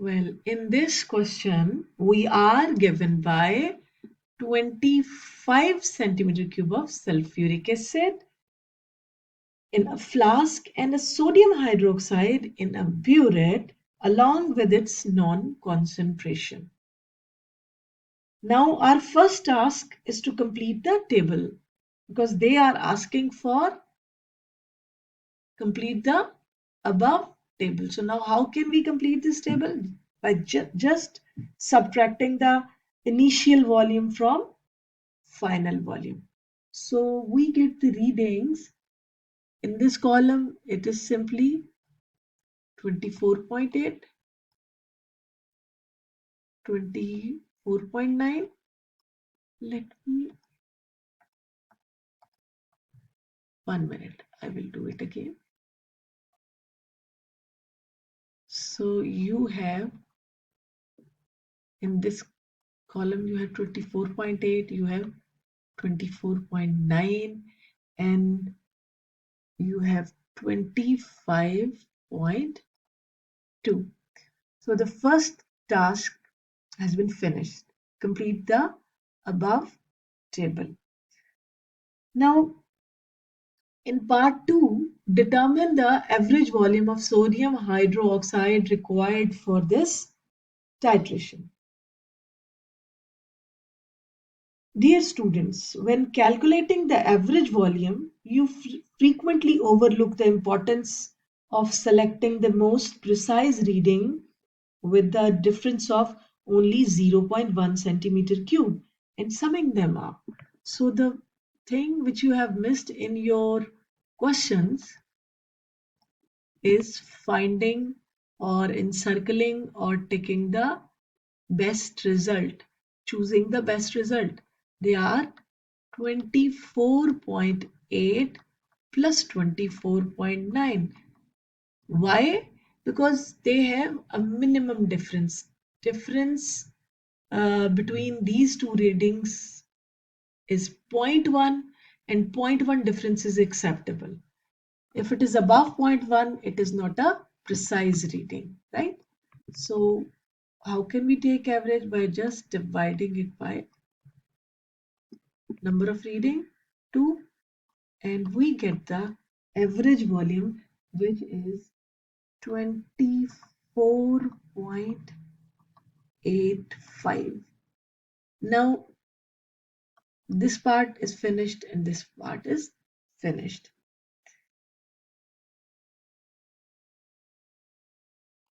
Well, in this question, we are given by 25 centimeter cube of sulfuric acid in a flask and a sodium hydroxide in a burette along with its known concentration. Now, our first task is to complete the table because they are asking for complete the above table. So now how can we complete this table? By just subtracting the initial volume from final volume. So we get the readings. In this column, it is simply 24.8, 24.9. Let me, 1 minute, I will do it again. So you have, in this column, you have 24.8, you have 24.9, and you have 25.2. So the first task has been finished. Complete the above table. Now, in part 2, determine the average volume of sodium hydroxide required for this titration. Dear students, when calculating the average volume, you frequently overlook the importance of selecting the most precise reading with the difference of only 0.1 centimeter cube and summing them up. So the thing which you have missed in your questions is finding or encircling or taking the best result, choosing the best result. They are 24.8 plus 24.9. Why? Because they have a minimum difference. Difference between these two readings is 0.1, and 0.1 difference is acceptable. If it is above 0.1, it is not a precise reading, right? So how can we take average? By just dividing it by number of reading 2, and we get the average volume, which is 24.85. Now this part is finished and this part is finished.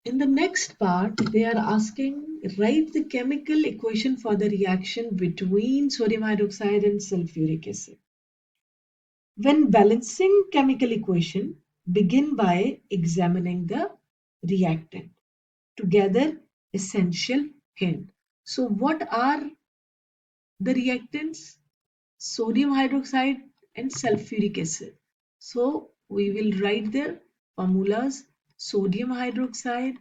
In the next part, they are asking, write the chemical equation for the reaction between sodium hydroxide and sulfuric acid. When balancing chemical equation, begin by examining the reactant. Together, essential hint. So what are the reactants? Sodium hydroxide and sulfuric acid. So we will write their formulas. Sodium hydroxide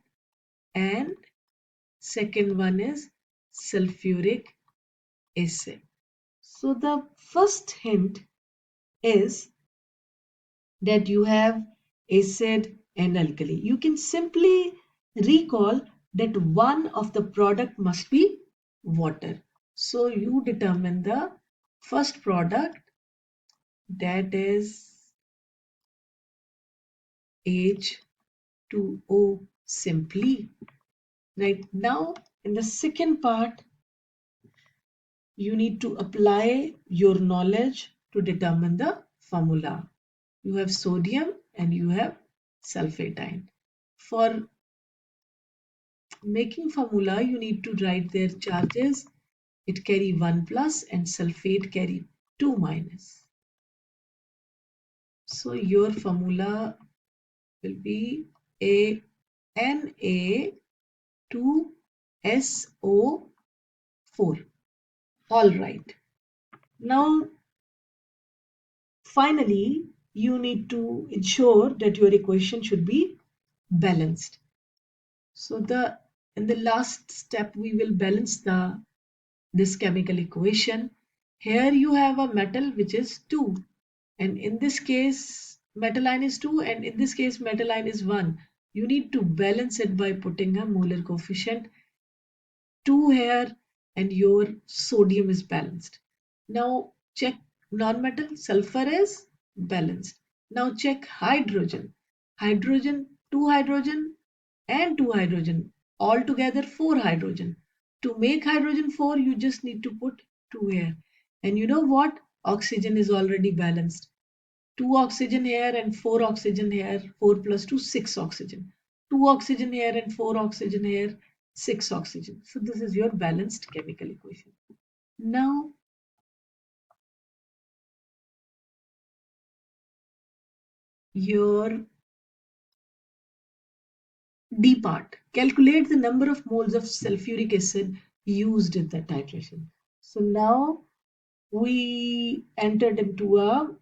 and second one is sulfuric acid. So the first hint is that you have acid and alkali. You can simply recall that one of the product must be water. So you determine the first product, that is H2O simply. Right now, in the second part, you need to apply your knowledge to determine the formula. You have sodium and you have sulfatine. For making formula, you need to write their charges. It carry 1 plus and sulfate carry 2 minus. So your formula will be Na2SO4. All right. Now, finally, you need to ensure that your equation should be balanced. So in the last step, we will balance this chemical equation. Here you have a metal which is 2, and in this case metal ion is 2, and in this case metal ion is 1. You need to balance it by putting a molar coefficient 2 here and your sodium is balanced. Now check nonmetal, sulfur is balanced. Now check hydrogen. Hydrogen, 2 hydrogen and 2 hydrogen. Altogether 4 hydrogen. To make hydrogen 4, you just need to put 2 here. And you know what? Oxygen is already balanced. 2 oxygen here and 4 oxygen here, 4 plus 2, 6 oxygen. 2 oxygen here and 4 oxygen here, 6 oxygen. So this is your balanced chemical equation. Now, your D part. Calculate the number of moles of sulfuric acid used in the titration. So now we entered into a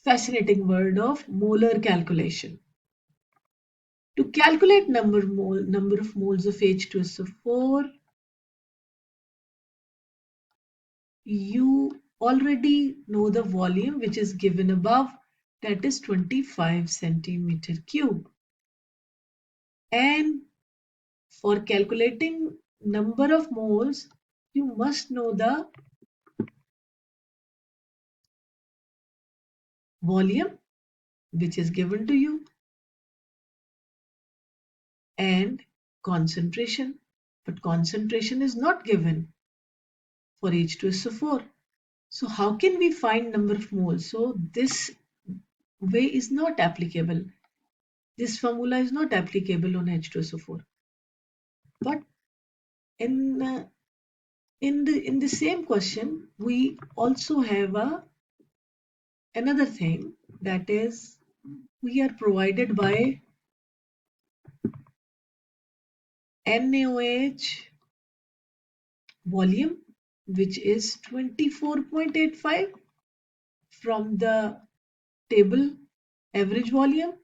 fascinating world of molar calculation. To calculate number of moles of H2SO4, you already know the volume which is given above, that is 25 centimeter cube. And for calculating number of moles, you must know the volume which is given to you and concentration. But concentration is not given for H2SO4. So how can we find number of moles? So this way is not applicable. This formula is not applicable on H2SO4. But in the same question, we also have another thing, that is we are provided by NaOH volume, which is 24.85 from the table average volume,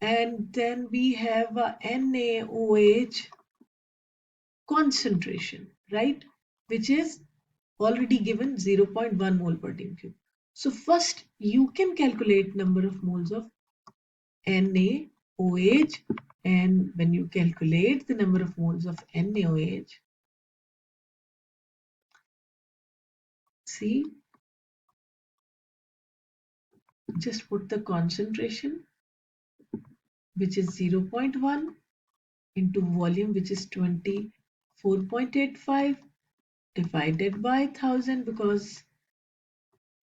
and then we have a NaOH concentration, right, which is already given 0.1 mole per dm cube. So first you can calculate number of moles of NaOH, and when you calculate the number of moles of NaOH, see, just put the concentration, which is 0.1, into volume, which is 24.85, divided by 1000, because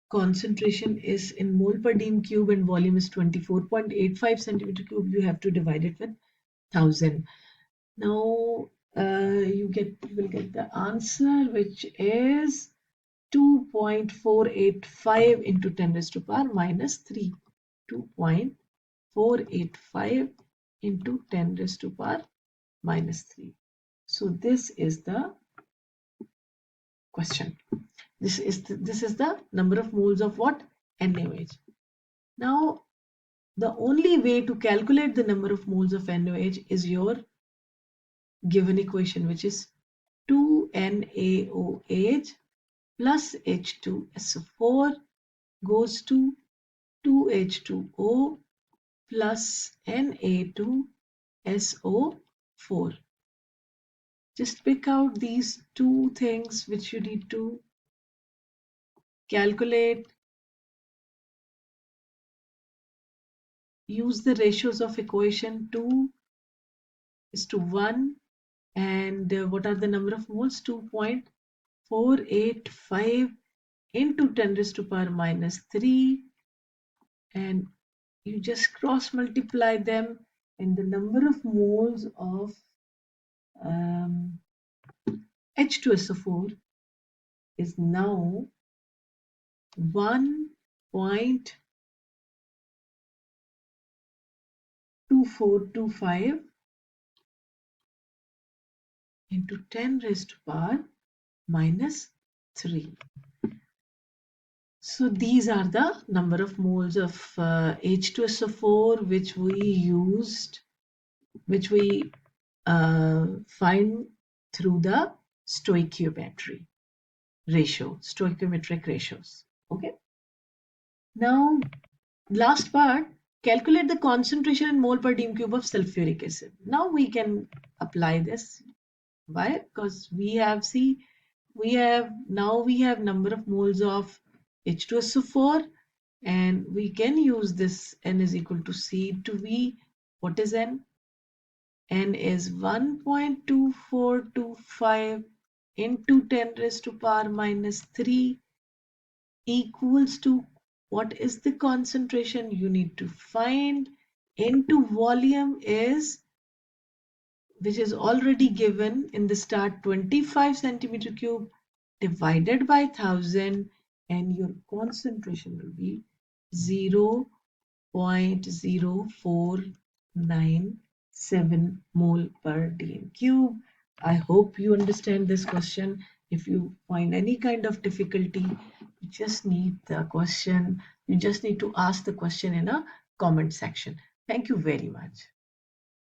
concentration is in mole per dm cube and volume is 24.85 centimeter cube. You have to divide it with 1000. Now you will get the answer, which is 2.485 into 10 raised to power minus 3. 2.485 into 10 raised to power minus 3. So this is the question. This is the number of moles of what? NaOH. Now the only way to calculate the number of moles of NaOH is your given equation, which is 2NaOH plus H2SO4 goes to 2H2O plus Na2SO4. Just pick out these two things which you need to calculate. Use the ratios of equation. 2:1, and what are the number of moles? 2.485 into 10 raised to power minus 3, and you just cross multiply them, and the number of moles of H2SO4 is now 1.2425 into 10 raised to power minus 3. So these are the number of moles of H2SO4 which we find through the stoichiometry ratio, stoichiometric ratios. Okay. Now last part, Calculate the concentration in mole per dm cube of sulfuric acid. Now we can apply this. Why? Because we have number of moles of H2SO4, and we can use this n is equal to C to V. What is n? N is 1.2425 into 10 raised to power minus 3 equals to, what is the concentration you need to find, into volume is, which is already given in the start, 25 centimeter cube divided by 1000, and your concentration will be 0.0497 mole per dm cube. I hope you understand this question. If you find any kind of difficulty, you just need to ask the question in a comment section. Thank you very much.